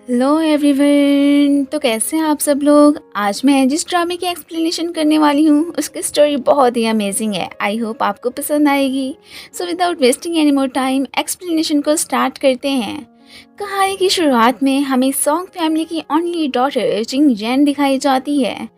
Hello everyone. तो कैसे हैं आप सब लोग। आज मैं जिस ड्रामे की एक्सप्लेनेशन करने वाली हूँ उसकी स्टोरी बहुत ही अमेजिंग है। आई होप आपको पसंद आएगी। So without wasting any more time explanation को स्टार्ट करते हैं। कहानी की शुरुआत में हमें सॉन्ग फैमिली की ओनली डॉटर चिंग जैन दिखाई जाती है,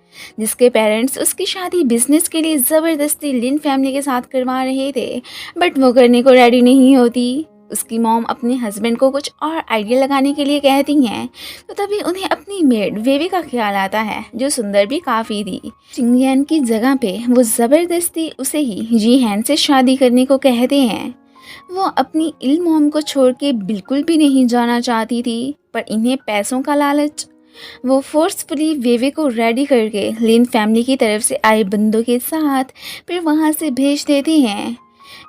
जिसके पेरेंट्स उसकी शादी बिजनेस के लिए ज़बरदस्ती लिन फैमिली के साथ करवा रहे थे, बट वो करने को रेडी नहीं होती। उसकी मॉम अपने हस्बैंड को कुछ और आइडिया लगाने के लिए कहती हैं, तो तभी उन्हें अपनी मेड वेवी का ख्याल आता है, जो सुंदर भी काफ़ी थी। चिंगयान की जगह पे वो ज़बरदस्ती उसे ही जी हैन से शादी करने को कहते हैं। वो अपनी इल मॉम को छोड़ के बिल्कुल भी नहीं जाना चाहती थी, पर इन्हें पैसों का लालच। वो फोर्सफुली वेवे को रेडी करके लिन फैमिली की तरफ से आए बंदों के साथ फिर वहाँ से भेज देती हैं।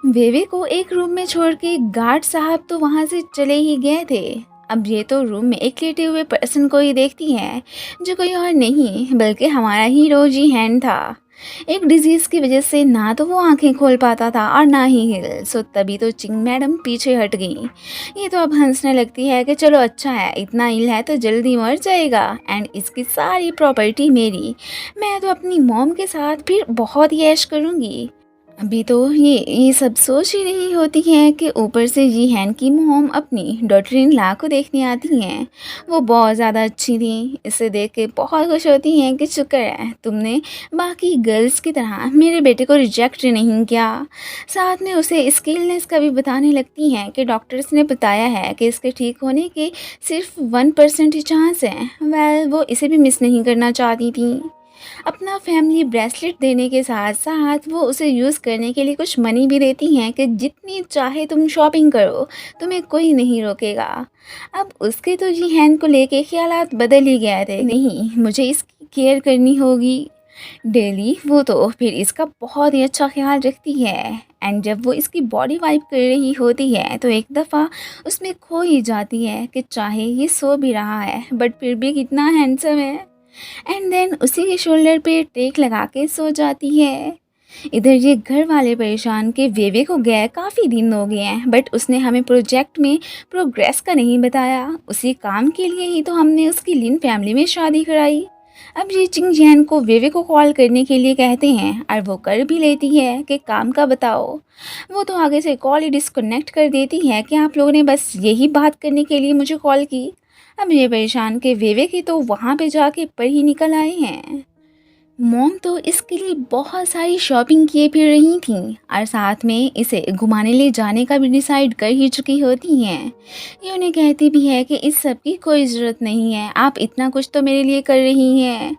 वेवे को एक रूम में छोड़ के गार्ड साहब तो वहाँ से चले ही गए थे। अब ये तो रूम में एक लेटे हुए पर्सन को ही देखती है, जो कोई और नहीं बल्कि हमारा हीरो जी हैंड था। एक डिजीज़ की वजह से ना तो वो आंखें खोल पाता था और ना ही हिल। सो तभी तो चिंग मैडम पीछे हट गई। ये तो अब हंसने लगती है कि चलो अच्छा है, इतना इल है तो जल्दी मर जाएगा एंड इसकी सारी प्रॉपर्टी मेरी। मैं तो अपनी मॉम के साथ फिर बहुत ही ऐश करूँगी। अभी तो ये सब सोच ही रही होती है कि ऊपर से जी हैन की मॉम अपनी डॉटर इन ला को देखने आती हैं। वो बहुत ज़्यादा अच्छी थी। इसे देख के बहुत खुश होती हैं कि शुक्र है तुमने बाकी गर्ल्स की तरह मेरे बेटे को रिजेक्ट नहीं किया। साथ में उसे इसकी इलनेस का भी बताने लगती हैं कि डॉक्टर्स ने बताया है कि इसके ठीक होने के सिर्फ 1% ही चांस हैं। वेल वो इसे भी मिस नहीं करना चाहती थी। अपना फैमिली ब्रेसलेट देने के साथ साथ वो उसे यूज़ करने के लिए कुछ मनी भी देती हैं कि जितनी चाहे तुम शॉपिंग करो, तुम्हें कोई नहीं रोकेगा। अब उसके तो जी हैन को लेके ख्यालात बदल ही गए थे। नहीं, मुझे इसकी केयर करनी होगी डेली। वो तो फिर इसका बहुत ही अच्छा ख्याल रखती है एंड जब वो इसकी बॉडी वाइप कर रही होती है तो एक दफ़ा उसमें खो ही जाती है कि चाहे ये सो भी रहा है बट फिर भी कितना हैंडसम है। एंड देन उसी के शोल्डर पे टेक लगा के सो जाती है। इधर ये घर वाले परेशान के वेवे को गए काफ़ी दिन हो गए हैं, बट उसने हमें प्रोजेक्ट में प्रोग्रेस का नहीं बताया। उसी काम के लिए ही तो हमने उसकी लिन फैमिली में शादी कराई। अब ये चिंग जैन को वेवे को कॉल करने के लिए कहते हैं और वो कर भी लेती है कि काम का बताओ। वो तो आगे से कॉल ही डिस्कनेक्ट कर देती है कि आप लोगों ने बस यही बात करने के लिए मुझे कॉल की। अब ये परेशान के वेवे की तो वहाँ पे जाके पर ही निकल आए हैं। मॉम तो इसके लिए बहुत सारी शॉपिंग किए फिर रही थी और साथ में इसे घुमाने ले जाने का भी डिसाइड कर ही चुकी होती हैं। ये उन्हें कहती भी है कि इस सब की कोई ज़रूरत नहीं है, आप इतना कुछ तो मेरे लिए कर रही हैं।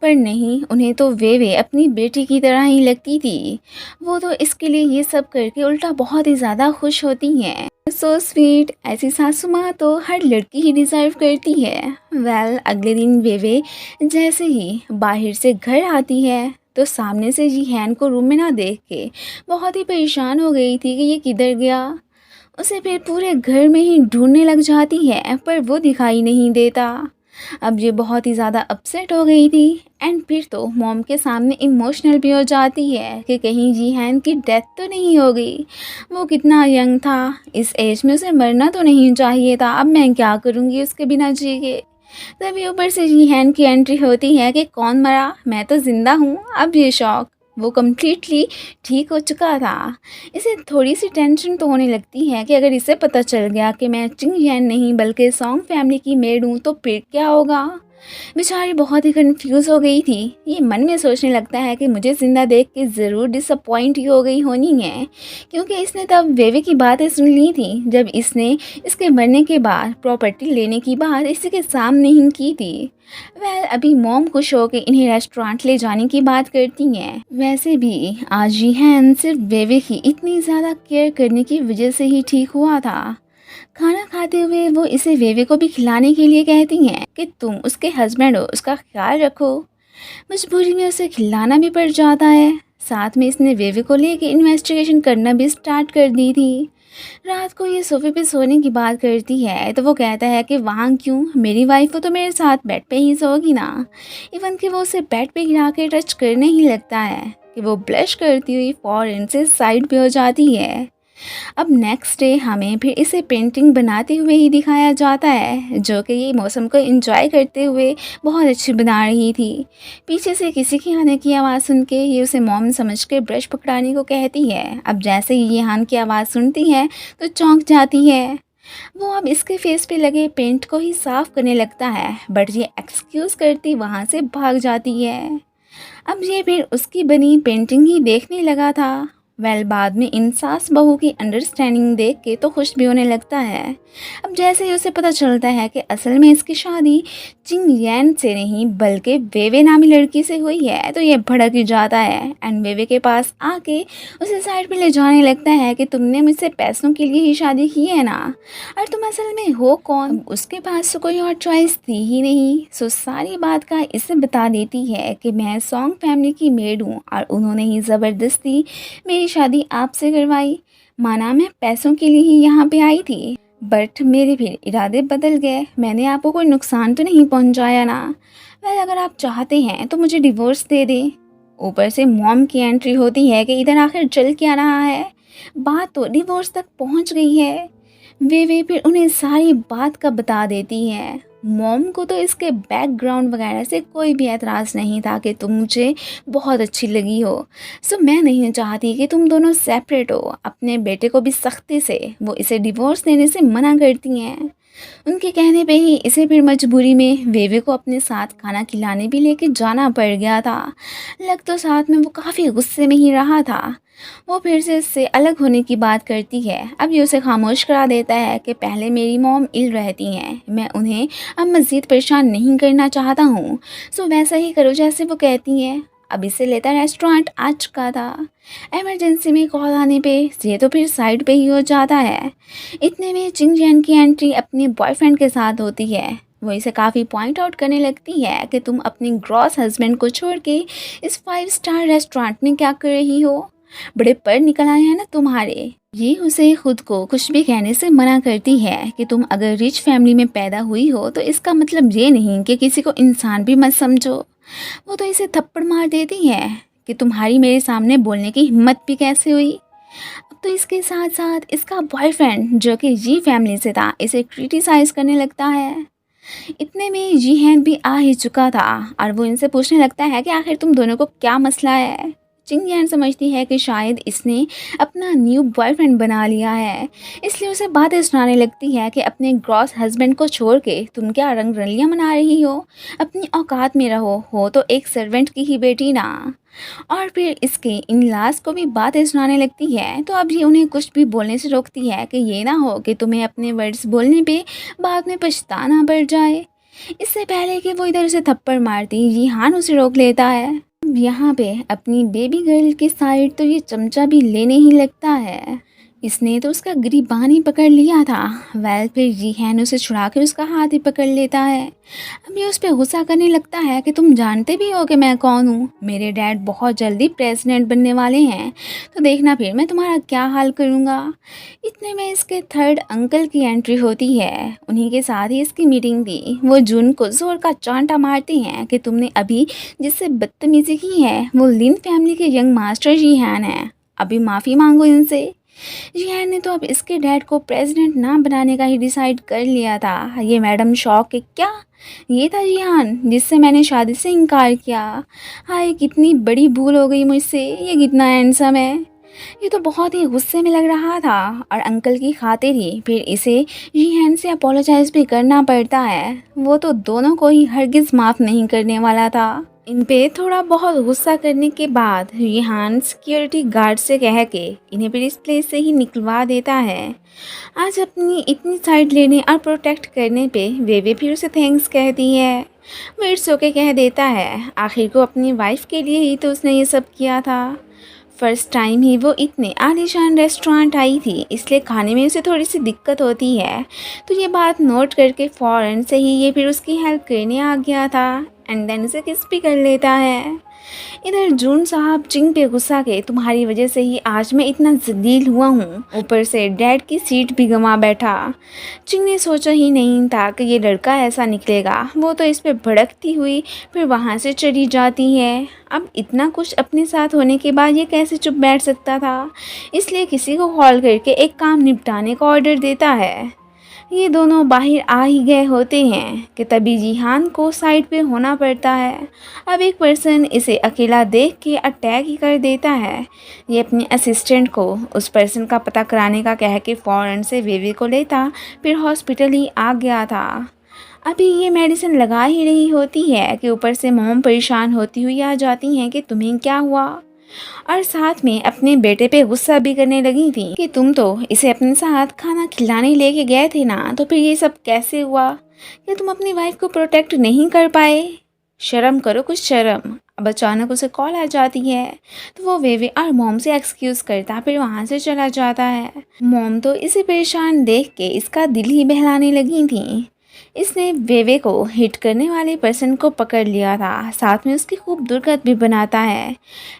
पर नहीं, उन्हें तो वे अपनी बेटी की तरह ही लगती थी। वो तो इसके लिए ये सब करके उल्टा बहुत ही ज़्यादा खुश होती हैं। सो स्वीट, ऐसी सासू माँ तो हर लड़की ही डिज़र्व करती है। वेल अगले दिन वेवे जैसे ही बाहर से घर आती है तो सामने से जी हैन को रूम में ना देख के बहुत ही परेशान हो गई थी कि ये किधर गया। उसे फिर पूरे घर में ही ढूंढने लग जाती है पर वो दिखाई नहीं देता। अब ये बहुत ही ज़्यादा अपसेट हो गई थी एंड फिर तो मॉम के सामने इमोशनल भी हो जाती है कि कहीं जी हैन की डेथ तो नहीं हो गई। वो कितना यंग था, इस एज में उसे मरना तो नहीं चाहिए था। अब मैं क्या करूँगी उसके बिना जी के। तभी ऊपर से जी हैन की एंट्री होती है कि कौन मरा, मैं तो ज़िंदा हूँ। अब ये शौक, वो कम्प्लीटली ठीक हो चुका था। इसे थोड़ी सी टेंशन तो होने लगती है कि अगर इसे पता चल गया कि मैं चिंग जैन नहीं बल्कि सॉन्ग फैमिली की मेड हूँ तो फिर क्या होगा। बेचारी बहुत ही कंफ्यूज हो गई थी। ये मन में सोचने लगता है कि मुझे जिंदा देख के ज़रूर डिसअपॉइंट ही हो गई होनी है, क्योंकि इसने तब वेवे की बातें सुन ली थी जब इसने इसके मरने के बाद प्रॉपर्टी लेने की बात इसी के सामने ही की थी। वेल अभी मॉम खुश हो के इन्हें रेस्टोरेंट ले जाने की बात करती हैं। वैसे भी आज जिहान सिर्फ वेवे की इतनी ज़्यादा केयर करने की वजह से ही ठीक हुआ था। खाना खाते हुए वो इसे वेवे को भी खिलाने के लिए कहती हैं कि तुम उसके हस्बैंड हो, उसका ख्याल रखो। मजबूरी में उसे खिलाना भी पड़ जाता है। साथ में इसने वेवे को लेके इन्वेस्टिगेशन करना भी स्टार्ट कर दी थी। रात को ये सोफे पे सोने की बात करती है तो वो कहता है कि वहाँ क्यों, मेरी वाइफ हो तो मेरे साथ बेड पे ही सोगी ना। इवन कि वो उसे बेड पे गिरा के टच करने ही लगता है कि वो ब्लश करती हुई फौरन से साइड पे हो जाती है। अब नेक्स्ट डे हमें फिर इसे पेंटिंग बनाते हुए ही दिखाया जाता है, जो कि ये मौसम को एंजॉय करते हुए बहुत अच्छी बना रही थी। पीछे से किसी के आने की आवाज़ सुन के ये उसे मॉम समझ के ब्रश पकड़ाने को कहती है। अब जैसे ही येहान की आवाज़ सुनती है तो चौंक जाती है। वो अब इसके फेस पे लगे पेंट को ही साफ करने लगता है, बट ये एक्सक्यूज़ करती वहाँ से भाग जाती है। अब ये फिर उसकी बनी पेंटिंग ही देखने लगा था। बाद में इन सास बहू की अंडरस्टैंडिंग देख के तो खुश भी होने लगता है। अब जैसे ही उसे पता चलता है कि असल में इसकी शादी चिंग यैन से नहीं बल्कि वेवे नामी लड़की से हुई है, तो ये भड़क ही जाता है एंड वेवे के पास आके उसे साइड पे ले जाने लगता है कि तुमने मुझसे पैसों के लिए ही शादी की है ना, और तुम असल में हो कौन। उसके पास तो कोई और चॉइस थी ही नहीं, सो सारी बात का इसे बता देती है कि मैं सॉन्ग फैमिली की मेड हूँ और उन्होंने ही ज़बरदस्ती मेरी शादी आपसे करवाई। माना मैं पैसों के लिए ही यहाँ पे आई थी, बट मेरे फिर इरादे बदल गए। मैंने आपको कोई नुकसान तो नहीं पहुँचाया ना। अगर आप चाहते हैं तो मुझे डिवोर्स दे दें। ऊपर से मॉम की एंट्री होती है कि इधर आखिर चल क्या रहा है, बात तो डिवोर्स तक पहुँच गई है। वे फिर उन्हें सारी बात का बता देती है। मॉम को तो इसके बैकग्राउंड वगैरह से कोई भी एतराज़ नहीं था कि तुम मुझे बहुत अच्छी लगी हो, सो मैं नहीं चाहती कि तुम दोनों सेपरेट हो। अपने बेटे को भी सख्ती से वो इसे डिवोर्स देने से मना करती हैं। उनके कहने पे ही इसे फिर मजबूरी में वेवे को अपने साथ खाना खिलाने भी लेके जाना पड़ गया था। लग तो साथ में वो काफ़ी गुस्से में ही रहा था। वो फिर से इससे अलग होने की बात करती है। अब ये उसे खामोश करा देता है कि पहले मेरी मॉम इल रहती हैं, मैं उन्हें अब मज़ीद परेशान नहीं करना चाहता हूँ, सो वैसा ही करो जैसे वो कहती हैं। अब इसे लेता रेस्टोरेंट आ चुका था। इमरजेंसी में कॉल आने पे ये तो फिर साइड पे ही हो जाता है। इतने में चिंग जैन की एंट्री अपने बॉयफ्रेंड के साथ होती है। वो इसे काफ़ी पॉइंट आउट करने लगती है कि तुम अपने ग्रॉस हस्बैंड को छोड़ के इस 5 स्टार रेस्टोरेंट में क्या कर रही हो, बड़े पर निकल आए हैं ना तुम्हारे। ये उसे खुद को कुछ भी कहने से मना करती है कि तुम अगर रिच फैमिली में पैदा हुई हो तो इसका मतलब ये नहीं कि किसी को इंसान भी मत समझो। वो तो इसे थप्पड़ मार देती है कि तुम्हारी मेरे सामने बोलने की हिम्मत भी कैसे हुई। अब तो इसके साथ साथ इसका बॉयफ्रेंड जो कि जी फैमिली से था इसे क्रिटिसाइज करने लगता है। इतने में जी हैन भी आ ही चुका था और वो इनसे पूछने लगता है कि आखिर तुम दोनों को क्या मसला है। चिंग यान समझती है कि शायद इसने अपना न्यू बॉयफ्रेंड बना लिया है, इसलिए उसे बातें सुनाने लगती है कि अपने ग्रॉस हस्बैंड को छोड़ के तुम क्या रंग रलियां मना रही हो, अपनी औकात में रहो, हो तो एक सर्वेंट की ही बेटी ना। और फिर इसके इन लाज को भी बातें सुनाने लगती है। तो अब ये उन्हें कुछ भी बोलने से रोकती है कि ये ना हो कि तुम्हें अपने वर्ड्स बोलने पे बाद में पछताना पड़ जाए। इससे पहले कि वो इधर उसे थप्पड़ मारती यीहान उसे रोक लेता है। यहाँ पे अपनी बेबी गर्ल की साइड तो ये चमचा भी लेने ही लगता है। इसने तो उसका गिरीबान ही पकड़ लिया था। फिर यीहान उसे छुड़ा के उसका हाथ ही पकड़ लेता है। अब ये उस पर गुस्सा करने लगता है कि तुम जानते भी हो कि मैं कौन हूँ, मेरे डैड बहुत जल्दी प्रेसिडेंट बनने वाले हैं, तो देखना फिर मैं तुम्हारा क्या हाल करूँगा। इतने में इसके थर्ड अंकल की एंट्री होती है। उन्हीं के साथ ही इसकी मीटिंग थी। वो जून को जोर का चांटा मारते हैं कि तुमने अभी जिससे बदतमीजी की है वो लिन फैमिली के यंग मास्टर यीहान है, अभी माफ़ी मांगो इनसे। यीहान ने तो अब इसके डैड को प्रेसिडेंट ना बनाने का ही डिसाइड कर लिया था। ये मैडम शॉक के क्या ये था यीहान जिससे मैंने शादी से इनकार किया, हाय कितनी बड़ी भूल हो गई मुझसे, ये कितना हैंडसम है। ये तो बहुत ही गुस्से में लग रहा था और अंकल की खातिर ही फिर इसे यीहान से अपोलोजाइज भी करना पड़ता है। वो तो दोनों को ही हरगिज़ माफ़ नहीं करने वाला था। इन पे थोड़ा बहुत गुस्सा करने के बाद यीहान सिक्योरिटी गार्ड से कह के इन्हें फिर इस प्लेस से ही निकलवा देता है। आज अपनी इतनी साइड लेने और प्रोटेक्ट करने पे वे फिर उसे थैंक्स कहती है। वो इट्स ओके कह देता है, आखिर को अपनी वाइफ के लिए ही तो उसने ये सब किया था। फर्स्ट टाइम ही वो इतने आलीशान रेस्टोरेंट आई थी, इसलिए खाने में उसे थोड़ी सी दिक्कत होती है। तो ये बात नोट करके फ़ौरन से ही ये फिर उसकी हेल्प करने आ गया था। एंड देन उसे किस भी कर लेता है। इधर जून साहब चिंग पे गुस्सा के तुम्हारी वजह से ही आज मैं इतना जलील हुआ हूँ, ऊपर से डैड की सीट भी गंवा बैठा। चिंग ने सोचा ही नहीं था कि ये लड़का ऐसा निकलेगा। वो तो इस पे भड़कती हुई फिर वहाँ से चली जाती है। अब इतना कुछ अपने साथ होने के बाद ये कैसे चुप बैठ सकता था, इसलिए किसी को कॉल करके एक काम निपटाने का ऑर्डर देता है। ये दोनों बाहर आ ही गए होते हैं कि तभी जिहान को साइड पे होना पड़ता है। अब एक पर्सन इसे अकेला देख के अटैक ही कर देता है। ये अपने असिस्टेंट को उस पर्सन का पता कराने का कह के फ़ौरन से वेवे को लेता फिर हॉस्पिटल ही आ गया था। अभी ये मेडिसिन लगा ही रही होती है कि ऊपर से मॉम परेशान होती हुई आ जाती हैं कि तुम्हें क्या हुआ, और साथ में अपने बेटे पे गुस्सा भी करने लगी थी कि तुम तो इसे अपने साथ खाना खिलाने लेके गए थे ना, तो फिर ये सब कैसे हुआ? क्या तुम अपनी वाइफ को प्रोटेक्ट नहीं कर पाए? शर्म करो, कुछ शर्म। अब अचानक उसे कॉल आ जाती है तो वो वेवे और मॉम से एक्सक्यूज़ करता फिर वहाँ से चला जाता है। मॉम तो इसे परेशान देख के इसका दिल ही बहलाने लगी थी। इसने वेवे को हिट करने वाले पर्सन को पकड़ लिया था, साथ में उसकी खूब दुर्गत भी बनाता है।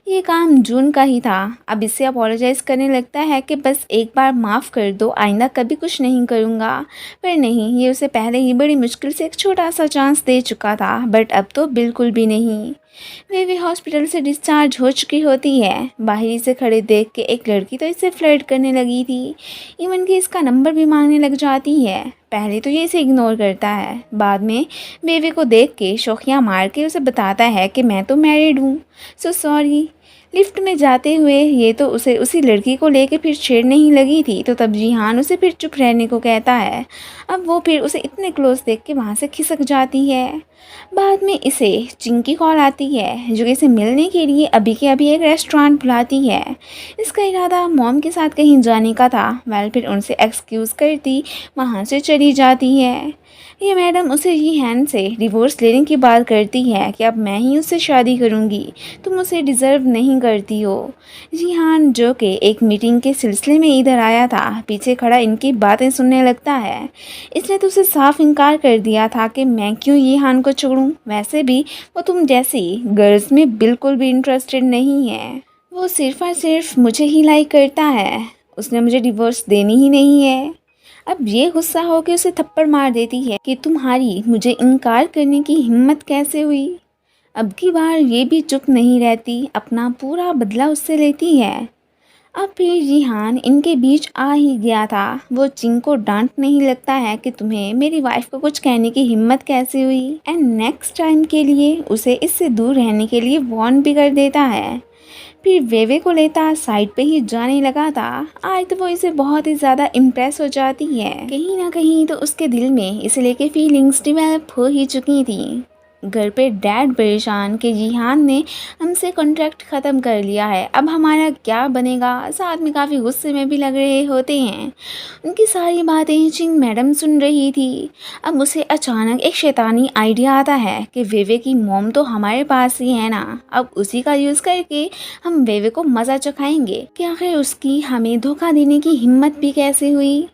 ये काम जून का ही था। अब इससे अपोलोजाइज़ करने लगता है कि बस एक बार माफ़ कर दो, आइंदा कभी कुछ नहीं करूँगा। पर नहीं, ये उसे पहले ही बड़ी मुश्किल से एक छोटा सा चांस दे चुका था, बट अब तो बिल्कुल भी नहीं। वेवे हॉस्पिटल से डिस्चार्ज हो चुकी होती है। बाहरी से खड़े देख के एक लड़की तो इससे फ्लर्ट करने लगी थी, इवन कि इसका नंबर भी मांगने लग जाती है। पहले तो ये इसे इग्नोर करता है, बाद में वेवे को देख के शौकिया मार के उसे बताता है कि मैं तो मैरिड हूँ, सो सॉरी। लिफ्ट में जाते हुए ये तो उसे उसी लड़की को लेके फिर छेड़ने ही लगी थी, तो तब जिहान उसे फिर चुप रहने को कहता है। अब वो फिर उसे इतने क्लोज देख के वहाँ से खिसक जाती है। बाद में इसे चिंग की कॉल आती है जो इसे मिलने के लिए अभी के अभी एक रेस्टोरेंट बुलाती है। इसका इरादा मॉम के साथ कहीं जाने का था। वेल फिर उनसे एक्सक्यूज़ करती वहाँ से चली जाती है। ये मैडम उसे जिहान से डिवोर्स लेने की बात करती है कि अब मैं ही उससे शादी करूँगी, तुम उसे डिज़र्व नहीं करती हो। जिहान जो कि एक मीटिंग के सिलसिले में इधर आया था, पीछे खड़ा इनकी बातें सुनने लगता है। इसने तो उसे साफ इनकार कर दिया था कि मैं क्यों जिहान को छोड़ूं, वैसे भी वो तुम जैसी गर्ल्स में बिल्कुल भी इंटरेस्टेड नहीं है। वो सिर्फ और सिर्फ मुझे ही लाइक करता है, उसने मुझे डिवोर्स देनी ही नहीं है। अब ये गुस्सा होकर उसे थप्पड़ मार देती है कि तुम्हारी मुझे इनकार करने की हिम्मत कैसे हुई। अब की बार ये भी चुप नहीं रहती, अपना पूरा बदला उससे लेती है। अब फिर जिहान इनके बीच आ ही गया था। वो चिंग को डांटने ही लगता है कि तुम्हें मेरी वाइफ को कुछ कहने की हिम्मत कैसे हुई, एंड नेक्स्ट टाइम के लिए उसे इससे दूर रहने के लिए वार्न भी कर देता है। फिर वेवे को लेता साइड पे ही जाने लगा था। आज तो वो इसे बहुत ही ज़्यादा इम्प्रेस हो जाती है। कहीं ना कहीं तो उसके दिल में इसे लेके फीलिंग्स डेवलप हो ही चुकी थी। घर पे डैड परेशान कि जिहान ने हमसे कॉन्ट्रैक्ट ख़त्म कर लिया है, अब हमारा क्या बनेगा। साथ में काफ़ी गुस्से में भी लग रहे होते हैं। उनकी सारी बातें चिंग मैडम सुन रही थी। अब उसे अचानक एक शैतानी आइडिया आता है कि वेवे की मॉम तो हमारे पास ही है ना, अब उसी का यूज़ करके हम वेवे को मज़ा चखाएंगे कि आखिर उसकी हमें धोखा देने की हिम्मत भी कैसे हुई।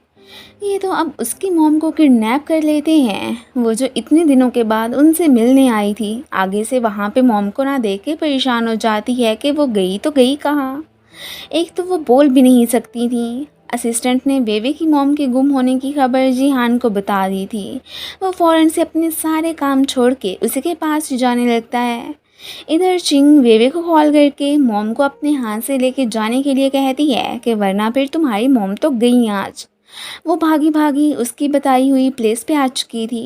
ये तो अब उसकी मॉम को किडनैप कर लेते हैं। वो जो इतने दिनों के बाद उनसे मिलने आई थी, आगे से वहाँ पे मॉम को ना देख के परेशान हो जाती है कि वो गई तो गई कहाँ। एक तो वो बोल भी नहीं सकती थी। असिस्टेंट ने वेवे की मॉम के गुम होने की खबर जिहान को बता दी थी। वो फ़ौरन से अपने सारे काम छोड़ के उसी के पास जाने लगता है। इधर चिंग वेवे को कॉल करके मॉम को अपने हाथ से लेके जाने के लिए कहती है कि वरना फिर तुम्हारी मॉम तो गई आज। वो भागी भागी उसकी बताई हुई प्लेस पे आ चुकी थी।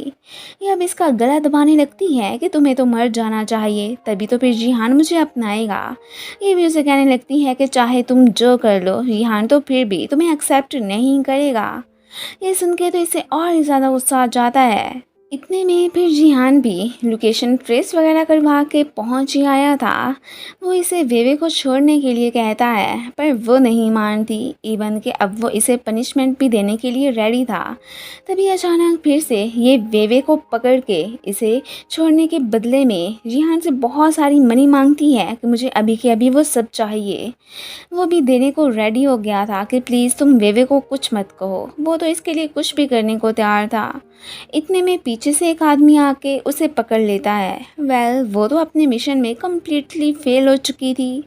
ये अब इसका गला दबाने लगती है कि तुम्हें तो मर जाना चाहिए, तभी तो फिर जिहान मुझे अपनाएगा। ये भी उसे कहने लगती है कि चाहे तुम जो कर लो, जिहान तो फिर भी तुम्हें एक्सेप्ट नहीं करेगा। ये सुन के तो इसे और ही ज़्यादा गुस्सा आ जाता है। इतने में फिर जिहान भी लोकेशन ट्रेस वगैरह करवा के पहुंच ही आया था। वो इसे वेवे को छोड़ने के लिए कहता है, पर वो नहीं मानती। इवन कि अब वो इसे पनिशमेंट भी देने के लिए रेडी था। तभी अचानक फिर से ये वेवे को पकड़ के इसे छोड़ने के बदले में जिहान से बहुत सारी मनी मांगती है कि मुझे अभी के अभी वो सब चाहिए। वो भी देने को रेडी हो गया था कि प्लीज़ तुम वेवे को कुछ मत कहो। वो तो इसके लिए कुछ भी करने को तैयार था। इतने में पीछे पीछे से एक आदमी आके उसे पकड़ लेता है। वो तो अपने मिशन में कम्प्लीटली फेल हो चुकी थी,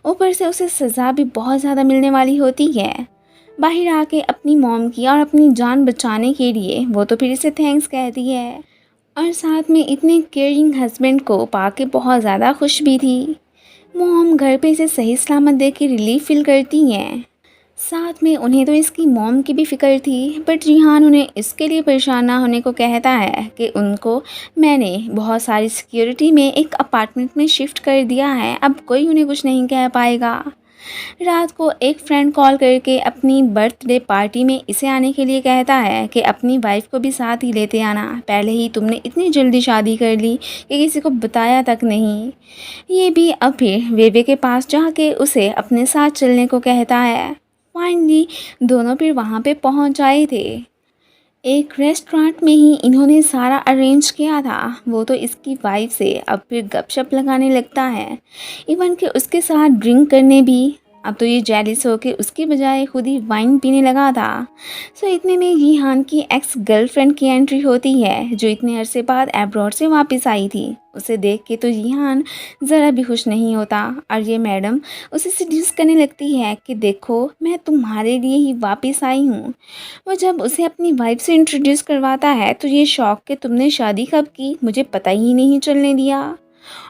ऊपर से उसे सज़ा भी बहुत ज़्यादा मिलने वाली होती है। बाहर आके अपनी मॉम की और अपनी जान बचाने के लिए वो तो फिर इसे थैंक्स कहती है, और साथ में इतने केयरिंग हस्बैंड को पाके बहुत ज़्यादा खुश भी थी। मॉम घर पे इसे सही सलामत देख के रिलीफ फील करती हैं। साथ में उन्हें तो इसकी मॉम की भी फ़िक्र थी, बट रिहान उन्हें इसके लिए परेशान ना होने को कहता है कि उनको मैंने बहुत सारी सिक्योरिटी में एक अपार्टमेंट में शिफ्ट कर दिया है, अब कोई उन्हें कुछ नहीं कह पाएगा। रात को एक फ्रेंड कॉल करके अपनी बर्थडे पार्टी में इसे आने के लिए कहता है कि अपनी वाइफ को भी साथ ही लेते आना, पहले ही तुमने इतनी जल्दी शादी कर ली कि किसी को बताया तक नहीं। ये भी अब फिर वेवे के पास जाके उसे अपने साथ चलने को कहता है। फाइनली दोनों फिर वहाँ पे पहुँच आए थे। एक रेस्टोरेंट में ही इन्होंने सारा अरेंज किया था। वो तो इसकी वाइफ से अब फिर गपशप लगाने लगता है, इवन कि उसके साथ ड्रिंक करने भी। अब तो ये जेलिस होके उसकी बजाय खुद ही वाइन पीने लगा था। सो इतने में यीहान की एक्स गर्लफ्रेंड की एंट्री होती है, जो इतने अरसे बाद अब्रॉड से वापस आई थी। उसे देख के तो यीहान ज़रा भी खुश नहीं होता, और ये मैडम उसे सेड्यूस करने लगती है कि देखो मैं तुम्हारे लिए ही वापस आई हूँ। वो जब उसे अपनी वाइफ से इंट्रोड्यूस करवाता है तो ये शौक कि तुमने शादी कब की, मुझे पता ही नहीं चलने दिया।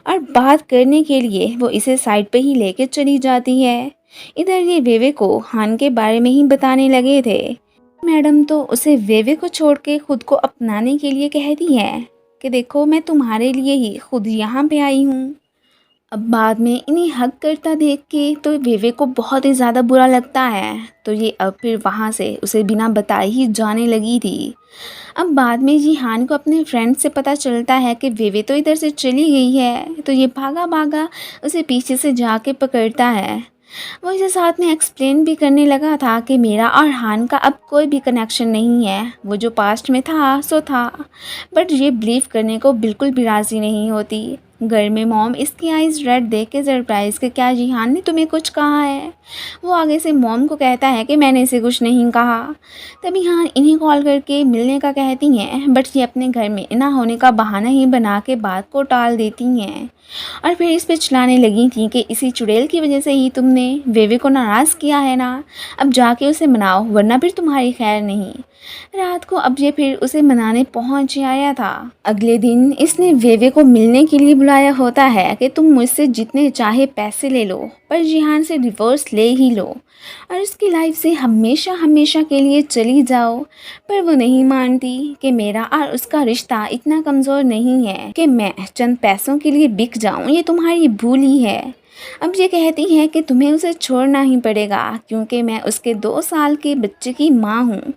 और बात करने के लिए वो इसे साइड पे ही लेके चली जाती है। इधर ये वेवे को हान के बारे में ही बताने लगे थे। मैडम तो उसे वेवे को छोड़ के खुद को अपनाने के लिए कहती है कि देखो मैं तुम्हारे लिए ही खुद यहाँ पे आई हूँ। अब बाद में इन्हें हग करता देख के तो वेवे को बहुत ही ज़्यादा बुरा लगता है, तो ये अब फिर वहाँ से उसे बिना बताए ही जाने लगी थी। अब बाद में जिहान को अपने फ्रेंड से पता चलता है कि वेवे तो इधर से चली गई है, तो ये भागा भागा उसे पीछे से जाके पकड़ता है। वो इसे साथ में एक्सप्लेन भी करने लगा था कि मेरा और हान का अब कोई भी कनेक्शन नहीं है, वो जो पास्ट में था सो था। बट ये बिलीव करने को बिल्कुल भी राज़ी नहीं होती। घर में मॉम इसकी आइज़ रेड देख के सरप्राइज़ कि क्या जिहान ने तुम्हें कुछ कहा है। वो आगे से मॉम को कहता है कि मैंने इसे कुछ नहीं कहा। तभी हाँ इन्हें कॉल करके मिलने का कहती हैं, बट ये अपने घर में ना होने का बहाना ही बना के बात को टाल देती हैं, और फिर इस पे चिल्लाने लगी थी कि इसी चुड़ैल की वजह से ही तुमने वेवे को नाराज़ किया है ना, अब जाके उसे मनाओ वरना फिर तुम्हारी खैर नहीं। रात को अब ये फिर उसे मनाने पहुंच आया था। अगले दिन इसने वेवे को मिलने के लिए बुलाया होता है कि तुम मुझसे जितने चाहे पैसे ले लो, पर जिहान से डिवोर्स ले ही लो और उसकी लाइफ से हमेशा हमेशा के लिए चली जाओ। पर वो नहीं मानती कि मेरा और उसका रिश्ता इतना कमज़ोर नहीं है कि मैं चंद पैसों के लिए बिक जाऊं, ये तुम्हारी भूल ही है। अब ये कहती है कि तुम्हें उसे छोड़ना ही पड़ेगा क्योंकि मैं उसके 2 साल के बच्चे की माँ हूँ।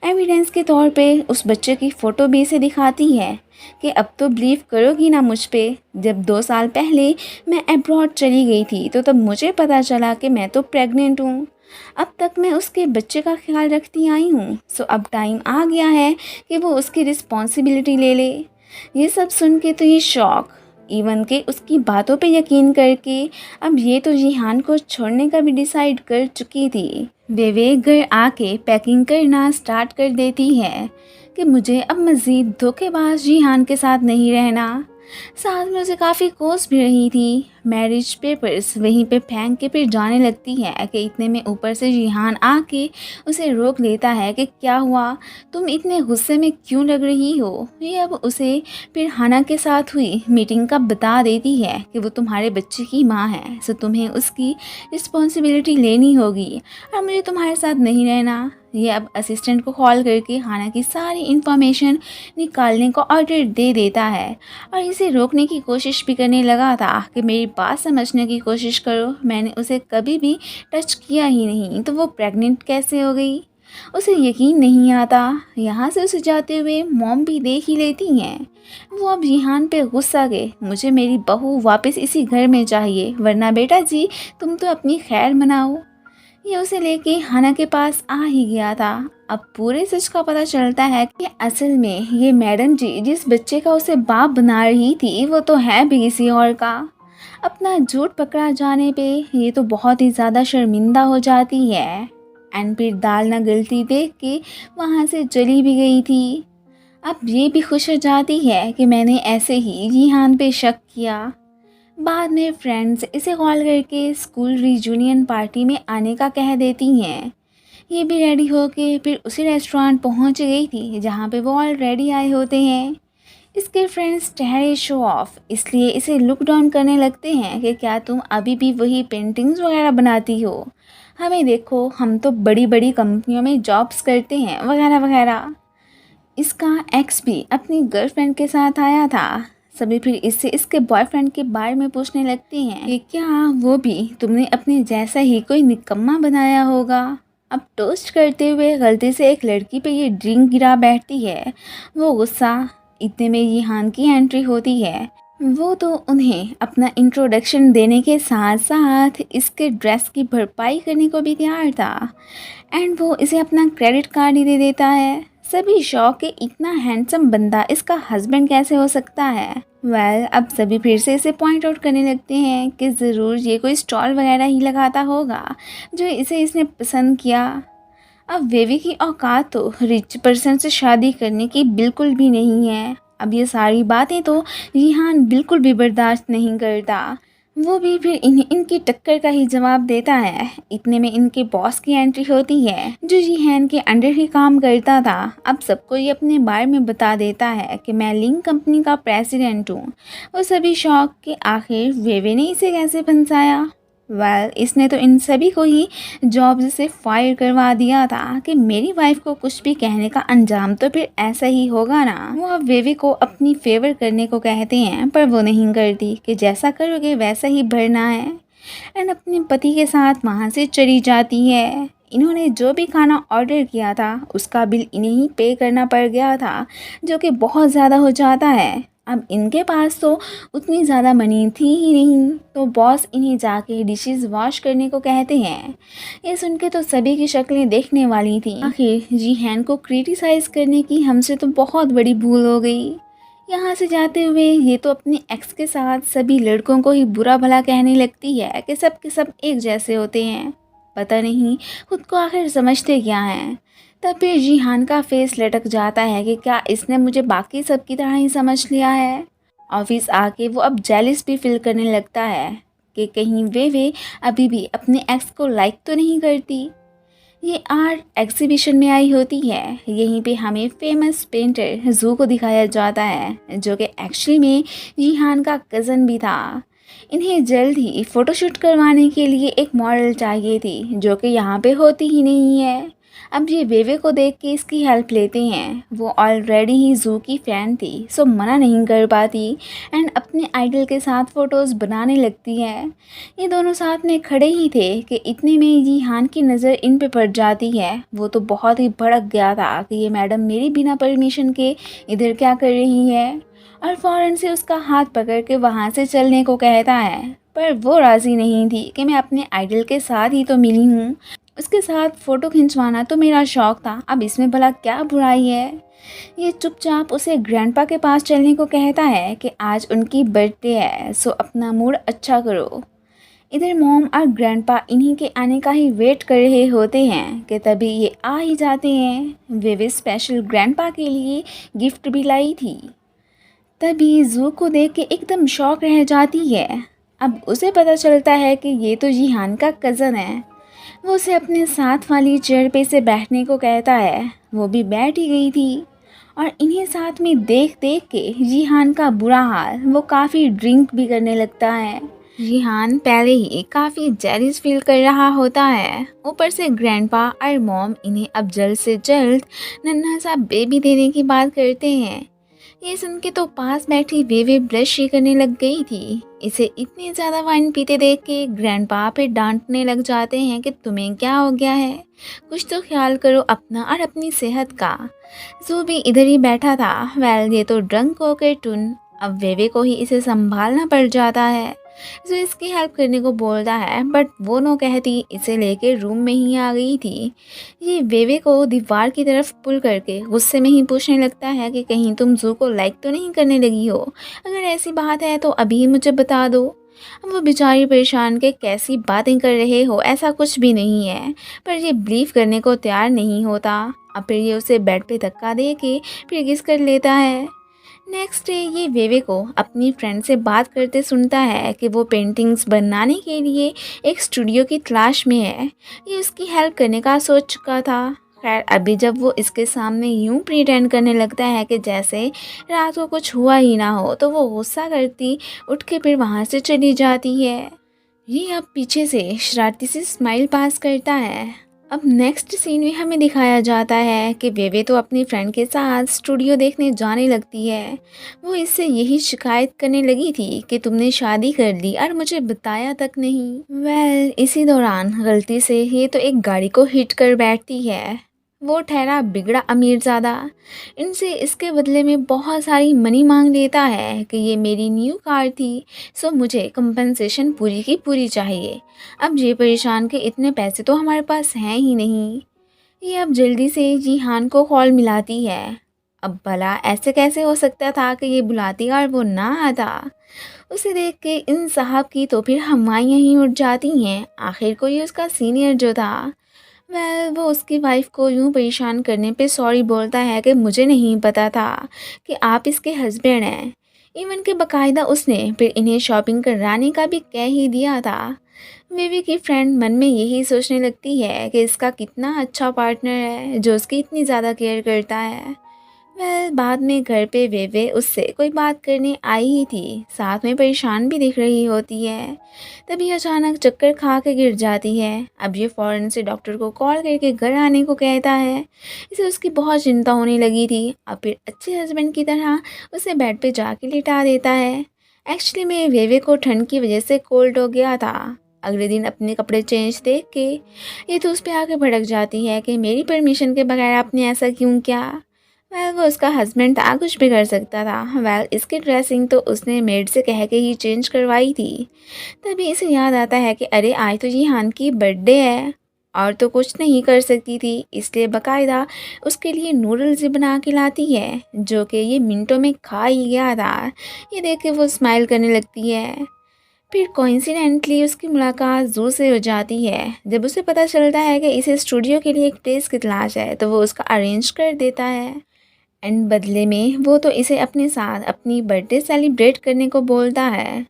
एविडेंस के तौर पे उस बच्चे की फ़ोटो भी इसे दिखाती है कि अब तो बिलीव करोगी ना मुझ पे, जब 2 साल पहले मैं अब्रॉड चली गई थी तो तब मुझे पता चला कि मैं तो प्रेग्नेंट हूँ। अब तक मैं उसके बच्चे का ख्याल रखती आई हूँ, सो अब टाइम आ गया है कि वो उसकी रिस्पॉन्सिबिलिटी ले ले। ये सब सुन के तो ये शॉक, इवन के उसकी बातों पे यकीन करके अब ये तो जिहान को छोड़ने का भी डिसाइड कर चुकी थी। वेवे घर आके पैकिंग करना स्टार्ट कर देती है कि मुझे अब मज़ीद धोखेबाज जिहान के साथ नहीं रहना। साथ में उसे काफ़ी कोस भी रही थी। मैरिज पेपर्स वहीं पे फेंक के फिर जाने लगती है कि इतने में ऊपर से जिहान आके उसे रोक लेता है कि क्या हुआ, तुम इतने गुस्से में क्यों लग रही हो। ये अब उसे फिर हाना के साथ हुई मीटिंग का बता देती है कि वो तुम्हारे बच्चे की माँ है, सो तुम्हें उसकी रिस्पॉन्सिबिलिटी लेनी होगी और मुझे तुम्हारे साथ नहीं रहना। ये अब असिस्टेंट को कॉल करके हाना की सारी इन्फॉर्मेशन निकालने को ऑर्डर दे देता है और इसे रोकने की कोशिश भी करने लगा था कि मेरी बात समझने की कोशिश करो, मैंने उसे कभी भी टच किया ही नहीं, तो वो प्रेग्नेंट कैसे हो गई। उसे यकीन नहीं आता। यहाँ से उसे जाते हुए मॉम भी देख ही लेती हैं। वो अब जिहान पे गुस्सा के मुझे मेरी बहू वापस इसी घर में चाहिए वरना बेटा जी तुम तो अपनी खैर मनाओ। ये उसे लेके हाना के पास आ ही गया था। अब पूरे सच का पता चलता है कि असल में ये मैडम जी जिस बच्चे का उसे बाप बना रही थी वो तो है भी किसी और का। अपना झूठ पकड़ा जाने पे ये तो बहुत ही ज़्यादा शर्मिंदा हो जाती है एंड फिर दाल ना गलती देख के वहाँ से चली भी गई थी। अब ये भी खुश हो जाती है कि मैंने ऐसे ही जिहान पे शक किया। बाद में फ्रेंड्स इसे कॉल करके स्कूल रियूनियन पार्टी में आने का कह देती हैं। ये भी रेडी होके फिर उसी रेस्टोरेंट पहुंच गई थी जहाँ पे वो ऑलरेडी आए होते हैं। इसके फ्रेंड्स ठहरे शो ऑफ इसलिए इसे लुक डाउन करने लगते हैं कि क्या तुम अभी भी वही पेंटिंग्स वगैरह बनाती हो, हमें देखो हम तो बड़ी बड़ी कंपनियों में जॉब्स करते हैं वगैरह वगैरह। इसका एक्स भी अपनी गर्लफ्रेंड के साथ आया था। सभी फिर इससे इसके बॉयफ्रेंड के बारे में पूछने लगते हैं कि क्या वो भी तुमने अपने जैसा ही कोई निकम्मा बनाया होगा। अब टोस्ट करते हुए गलती से एक लड़की पे ये ड्रिंक गिरा बैठती है। वो गुस्सा, इतने में यहान की एंट्री होती है। वो तो उन्हें अपना इंट्रोडक्शन देने के साथ साथ इसके ड्रेस की भरपाई करने को भी तैयार था एंड वो इसे अपना क्रेडिट कार्ड ही दे देता है। सभी शौक के इतना हैंडसम बंदा इसका हस्बैंड कैसे हो सकता है। अब सभी फिर से इसे पॉइंट आउट करने लगते हैं कि ज़रूर ये कोई स्टॉल वगैरह ही लगाता होगा जो इसने पसंद किया। अब वेवी की औकात तो रिच पर्सन से शादी करने की बिल्कुल भी नहीं है। अब ये सारी बातें तो रिहान बिल्कुल भी बर्दाश्त नहीं करता। वो भी फिर इन्हें इनकी टक्कर का ही जवाब देता है। इतने में इनके बॉस की एंट्री होती है जो जिहान के अंडर ही काम करता था। अब सबको ये अपने बारे में बता देता है कि मैं लिंक कंपनी का प्रेसिडेंट हूँ। वो सभी शौक के आखिर वेवे ने इसे कैसे फंसाया। इसने तो इन सभी को ही जॉब से फायर करवा दिया था कि मेरी वाइफ को कुछ भी कहने का अंजाम तो फिर ऐसा ही होगा ना। वो अब वेवी को अपनी फेवर करने को कहते हैं पर वो नहीं करती कि जैसा करोगे वैसा ही भरना है एंड अपने पति के साथ वहाँ से चली जाती है। इन्होंने जो भी खाना ऑर्डर किया था उसका बिल इन्हें ही पे करना पड़ गया था जो कि बहुत ज़्यादा हो जाता है। अब इनके पास तो उतनी ज़्यादा मनी थी ही नहीं तो बॉस इन्हें जाके डिशेस वॉश करने को कहते हैं। ये सुन के तो सभी की शक्लें देखने वाली थी। आखिर जिहान को क्रिटिसाइज़ करने की हमसे तो बहुत बड़ी भूल हो गई। यहाँ से जाते हुए ये तो अपने एक्स के साथ सभी लड़कों को ही बुरा भला कहने लगती है कि सब के सब एक जैसे होते हैं। पता नहीं खुद को आखिर समझते क्या हैं। तब फिर जिहान का फेस लटक जाता है कि क्या इसने मुझे बाकी सब की तरह ही समझ लिया है। ऑफिस आके वो अब जेलिस भी फील करने लगता है कि कहीं वे अभी भी अपने एक्स को लाइक तो नहीं करती। ये आर्ट एग्जीबिशन में आई होती है। यहीं पे हमें फेमस पेंटर जू को दिखाया जाता है जो कि एक्चुअली में जिहान का कज़न भी था। इन्हें जल्द ही फ़ोटोशूट करवाने के लिए एक मॉडल चाहिए थी जो कि यहाँ पे होती ही नहीं है। अब ये वेवे को देख के इसकी हेल्प लेते हैं। वो ऑलरेडी ही जू की फ़ैन थी सो मना नहीं कर पाती एंड अपने आइडल के साथ फ़ोटोज़ बनाने लगती है। ये दोनों साथ में खड़े ही थे कि इतने में जिहान की नज़र इन पे पड़ जाती है। वो तो बहुत ही भड़क गया था कि ये मैडम मेरी बिना परमिशन के इधर क्या कर रही है और फ़ौरन से उसका हाथ पकड़ के वहाँ से चलने को कहता है। पर वो राज़ी नहीं थी कि मैं अपने आइडल के साथ ही तो मिली हूँ, उसके साथ फ़ोटो खिंचवाना तो मेरा शौक़ था, अब इसमें भला क्या बुराई है। ये चुपचाप उसे ग्रैंडपा के पास चलने को कहता है कि आज उनकी बर्थडे है सो अपना मूड अच्छा करो। इधर मॉम और ग्रैंडपा इन्हीं के आने का ही वेट कर रहे होते हैं कि तभी ये आ ही जाते हैं। वे स्पेशल ग्रैंडपा के लिए गिफ्ट भी लाई थी। तभी जू को देख के एकदम शॉक रह जाती है। अब उसे पता चलता है कि ये तो जिहान का कज़न है। वो उसे अपने साथ वाली चेयर पे से बैठने को कहता है। वो भी बैठ ही गई थी और इन्हें साथ में देख देख के जिहान का बुरा हाल, वो काफ़ी ड्रिंक भी करने लगता है। जिहान पहले ही काफ़ी जेलिस फील कर रहा होता है, ऊपर से ग्रैंडपा और मॉम इन्हें अब जल्द से जल्द नन्हा सा बेबी देने की बात करते हैं। ये सुन के तो पास बैठी वेवे ब्लश ही करने लग गई थी। इसे इतनी ज़्यादा वाइन पीते देख के ग्रैंडपा फिर डांटने लग जाते हैं कि तुम्हें क्या हो गया है, कुछ तो ख्याल करो अपना और अपनी सेहत का। जू भी इधर ही बैठा था। ये तो ड्रंक होकर टुन अब वेवे को ही इसे संभालना पड़ जाता है। जो इसकी हेल्प करने को बोलता है बट वो नो कहती इसे लेके रूम में ही आ गई थी। ये वेवे को दीवार की तरफ पुल करके गुस्से में ही पूछने लगता है कि कहीं तुम जू को लाइक तो नहीं करने लगी हो, अगर ऐसी बात है तो अभी ही मुझे बता दो। अब वो बेचारी परेशान के कैसी बातें कर रहे हो, ऐसा कुछ भी नहीं है, पर ये बिलीव करने को तैयार नहीं होता। अब फिर ये उसे बेड पे धक्का दे के फिर किस कर लेता है। नेक्स्ट डे ये वेवे को अपनी फ्रेंड से बात करते सुनता है कि वो पेंटिंग्स बनाने के लिए एक स्टूडियो की तलाश में है। ये उसकी हेल्प करने का सोच चुका था। खैर अभी जब वो इसके सामने यूं प्रिटेंड करने लगता है कि जैसे रात को कुछ हुआ ही ना हो, तो वो गुस्सा करती उठ के फिर वहाँ से चली जाती है। ये अब पीछे से शरारती सी स्माइल पास करता है। अब नेक्स्ट सीन में हमें दिखाया जाता है कि वेवे तो अपनी फ्रेंड के साथ स्टूडियो देखने जाने लगती है। वो इससे यही शिकायत करने लगी थी कि तुमने शादी कर ली और मुझे बताया तक नहीं। इसी दौरान गलती से ये तो एक गाड़ी को हिट कर बैठती है। वो ठहरा बिगड़ा अमीरज़ादा इनसे इसके बदले में बहुत सारी मनी मांग लेता है कि ये मेरी न्यू कार थी, सो मुझे कंपनसेशन पूरी की पूरी चाहिए। अब ये परेशान कि इतने पैसे तो हमारे पास हैं ही नहीं। ये अब जल्दी से जीहान को कॉल मिलाती है। अब भला ऐसे कैसे हो सकता था कि ये बुलाती और वो ना आता। उसे देख के इन साहब की तो फिर हवाइयाँ ही उड़ जाती हैं। आखिर को ये उसका सीनियर जो था, वो उसकी वाइफ को यूं परेशान करने पे सॉरी बोलता है कि मुझे नहीं पता था कि आप इसके हस्बैंड हैं। इवन के बकायदा उसने फिर इन्हें शॉपिंग कराने का भी कह ही दिया था। बेबी की फ्रेंड मन में यही सोचने लगती है कि इसका कितना अच्छा पार्टनर है जो उसकी इतनी ज़्यादा केयर करता है। बाद में घर पे वेवे उससे कोई बात करने आई ही थी, साथ में परेशान भी दिख रही होती है। तभी अचानक चक्कर खा के गिर जाती है। अब ये फ़ौरन से डॉक्टर को कॉल करके घर आने को कहता है। इसे उसकी बहुत चिंता होने लगी थी। अब फिर अच्छे हस्बैंड की तरह उसे बेड पे जाके लिटा देता है। एक्चुअली में वेवे को ठंड की वजह से कोल्ड हो गया था। अगले दिन अपने कपड़े चेंज देख के ये तो उस पर आके भड़क जाती है कि मेरी परमिशन के बगैर आपने ऐसा क्यों किया। वो उसका हस्बैंड था, कुछ भी कर सकता था। इसकी ड्रेसिंग तो उसने मेड से कह के ही चेंज करवाई थी। तभी इसे याद आता है कि अरे आज तो जीहान की बर्थडे है और तो कुछ नहीं कर सकती थी, इसलिए बकायदा उसके लिए नूडल्स भी बना के लाती है जो कि ये मिनटों में खा ही गया था। ये देख के वो स्माइल करने लगती है। फिर कोइंसिडेंटली उसकी मुलाकात जू से हो जाती है। जब उसे पता चलता है कि इसे स्टूडियो के लिए एक प्लेस की तलाश है, तो वो उसका अरेंज कर देता है। एंड बदले में वो तो इसे अपने साथ अपनी बर्थडे सेलिब्रेट करने को बोलता है।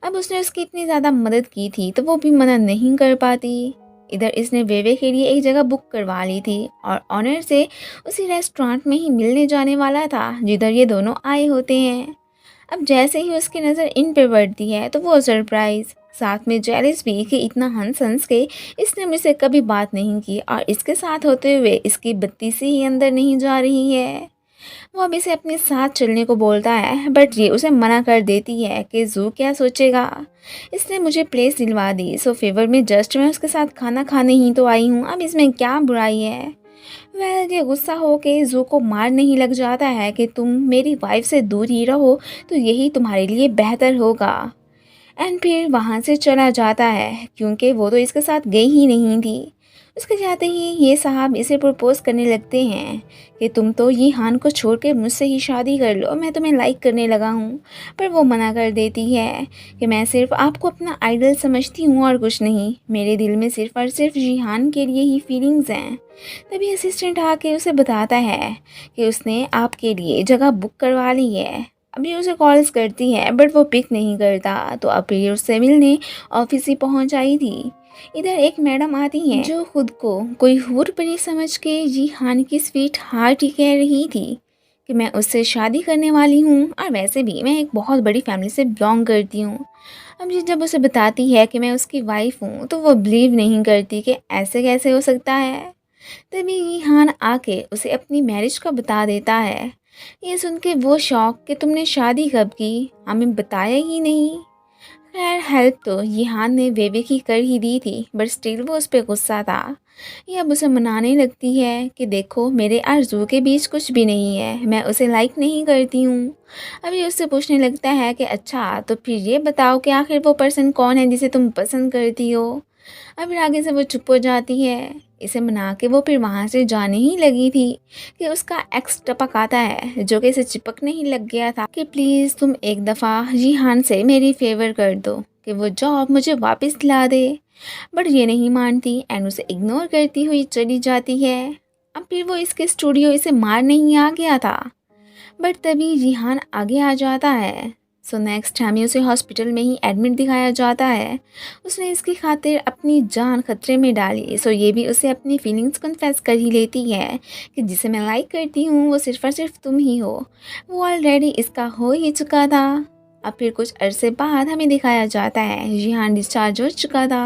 अब उसने उसकी इतनी ज़्यादा मदद की थी तो वो भी मना नहीं कर पाती। इधर इसने वेवे के लिए एक जगह बुक करवा ली थी और ऑनर से उसी रेस्टोरेंट में ही मिलने जाने वाला था जिधर ये दोनों आए होते हैं। अब जैसे ही उसकी नज़र इन पे पड़ती है तो वो सरप्राइज़, साथ में जेलिस भी कि इतना हंस हंस के इसने मुझसे कभी बात नहीं की और इसके साथ होते हुए इसकी बत्ती से ही अंदर नहीं जा रही है। वो अब इसे अपने साथ चलने को बोलता है, बट ये उसे मना कर देती है कि जू क्या सोचेगा। इसने मुझे प्लेस दिलवा दी, सो फेवर में जस्ट मैं उसके साथ खाना खाने ही तो आई हूँ, अब इसमें क्या बुराई है। ये गुस्सा हो के जू को मारने ही लग जाता है कि तुम मेरी वाइफ से दूर ही रहो तो यही तुम्हारे लिए बेहतर होगा। एंड फिर वहाँ से चला जाता है क्योंकि वो तो इसके साथ गई ही नहीं थी। उसके जाते ही ये साहब इसे प्रपोज करने लगते हैं कि तुम तो ये हान को छोड़ के मुझसे ही शादी कर लो, मैं तुम्हें लाइक करने लगा हूँ। पर वो मना कर देती है कि मैं सिर्फ आपको अपना आइडल समझती हूँ और कुछ नहीं, मेरे दिल में सिर्फ और सिर्फ जीहान के लिए ही फीलिंग्स हैं। तभी असिस्टेंट आके उसे बताता है कि उसने आपके लिए जगह बुक करवा ली है। अभी उसे कॉल्स करती है बट वो पिक नहीं करता, तो अब ये उससे मिलने ऑफिस ही पहुंच आई थी। इधर एक मैडम आती हैं जो खुद को कोई हूर परी समझ के जीहान की स्वीट हार्ट ही कह रही थी कि मैं उससे शादी करने वाली हूँ और वैसे भी मैं एक बहुत बड़ी फैमिली से बिलोंग करती हूँ। अब ये जब उसे बताती है कि मैं उसकी वाइफ हूँ तो वो बिलीव नहीं करती कि ऐसे कैसे हो सकता है। तभी जीहान आके उसे अपनी मैरिज का बता देता है। ये सुन के वो शौक कि तुमने शादी कब की, हमें बताया ही नहीं। खैर हेल्प तो यहान ने वेवे की कर ही दी थी, बट स्टिल वो उस पर गुस्सा था। ये अब उसे मनाने लगती है कि देखो मेरे और जू के बीच कुछ भी नहीं है, मैं उसे लाइक नहीं करती हूँ। अभी उससे पूछने लगता है कि अच्छा तो फिर ये बताओ कि आखिर वो पर्सन कौन है जिसे तुम पसंद करती हो। अब फिर आगे से वो चुप हो जाती है। इसे मना के वो फिर वहाँ से जाने ही लगी थी कि उसका एक्स टपक आता है जो कि इसे चिपकने ही लग गया था कि प्लीज़ तुम एक दफ़ा जीहान से मेरी फेवर कर दो कि वो जॉब मुझे वापस दिला दे। बट ये नहीं मानती एंड उसे इग्नोर करती हुई चली जाती है। अब फिर वो इसके स्टूडियो इसे मारने ही आ गया था। बट तभी जिहान आगे आ जाता है। सो नेक्स्ट हमें उसे हॉस्पिटल में ही एडमिट दिखाया जाता है। उसने इसकी खातिर अपनी जान खतरे में डाली। सो ये भी उसे अपनी फीलिंग्स कन्फेस कर ही लेती है कि जिसे मैं लाइक करती हूँ वो सिर्फ और सिर्फ तुम ही हो। वो ऑलरेडी इसका हो ही चुका था। अब फिर कुछ अरसे बाद हमें दिखाया जाता है जिहान डिस्चार्ज हो चुका था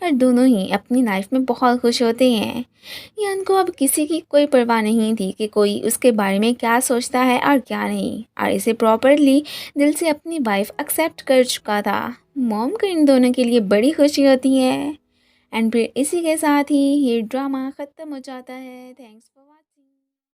और दोनों ही अपनी लाइफ में बहुत खुश होते हैं। यान को अब किसी की कोई परवाह नहीं थी कि कोई उसके बारे में क्या सोचता है और क्या नहीं, और इसे प्रॉपरली दिल से अपनी वाइफ एक्सेप्ट कर चुका था। मॉम को इन दोनों के लिए बड़ी खुशी होती है। एंड फिर इसी के साथ ही ये ड्रामा ख़त्म हो जाता है। Thanks for watching.